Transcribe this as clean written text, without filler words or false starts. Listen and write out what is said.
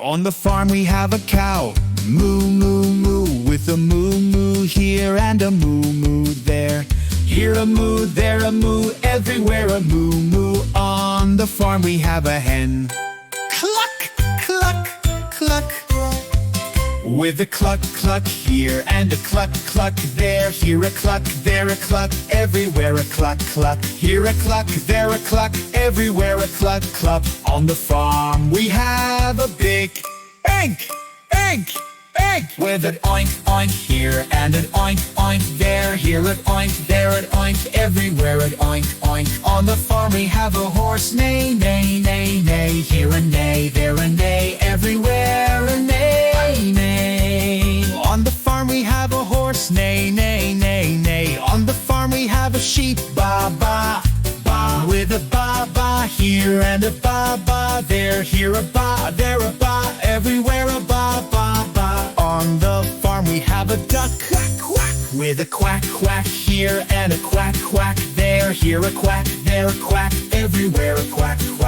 On the farm we have a cow, moo moo moo, with a moo moo here and a moo moo there. Here a moo, there a moo, everywhere a moo moo. On the farm we have a hen, cluck cluck cluck, with a cluck cluck here and a cluck cluck there. Here a cluck, there a cluck, everywhere a cluck cluck. Here a cluck, there a cluck, everywhere a cluck cluck. On the farm we have a big egg, egg, egg, with an oink oink here and an oink oink there. Here an oink, there an oink, everywhere an oink oink. On the farm we have a horse, neigh neigh neigh neigh. Here a neigh, there a neigh, everywhere a neigh neigh. On the farm we have a horse, neigh neigh neigh neigh. On the farm we have a sheep, ba ba ba, with a ba ba here and a ba ba there. Here a ba, there a ba, everywhere a ba ba ba. On the farm we have a duck, quack quack, with a quack quack here and a quack quack there. Here a quack, there a quack, everywhere a quack quack.